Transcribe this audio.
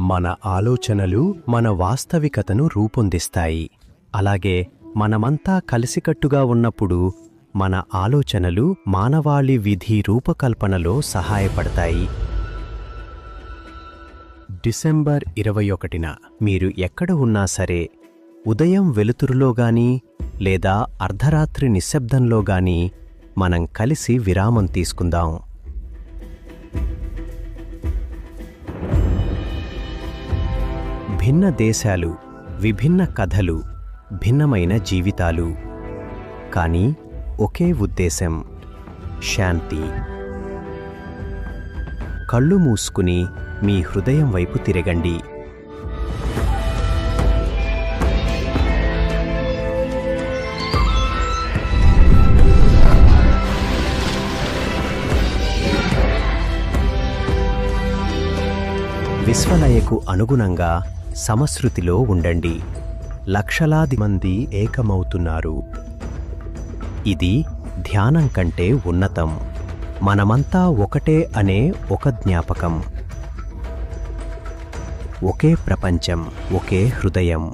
మన ఆలోచనలు మన వాస్తవికతను రూపొందిస్తాయి. అలాగే మనమంతా కలిసికట్టుగా ఉన్నప్పుడు మన ఆలోచనలు మానవాళి విధి రూపకల్పనలో సహాయపడతాయి. డిసెంబర్ 21న మీరు ఎక్కడ ఉన్నా సరే, ఉదయం వెలుతురులో గానీ లేదా అర్ధరాత్రి నిశ్శబ్దంలో గానీ మనం కలిసి విరామం తీసుకుందాం. భిన్న దేశాలు, విభిన్న కథలు, భిన్నమైన జీవితాలు, కానీ ఒకే ఉద్దేశం — శాంతి. కళ్ళు మూసుకుని మీ హృదయం వైపు తిరగండి. విశ్వలయకు అనుగుణంగా సమశృతిలో ఉండండి. లక్షలాది మంది ఏకమవుతున్నారు. ఇది ధ్యానం కంటే ఉన్నతం. మనమంతా ఒకటే అనే ఒక జ్ఞాపకం. ఒకే ప్రపంచం, ఒకే హృదయం.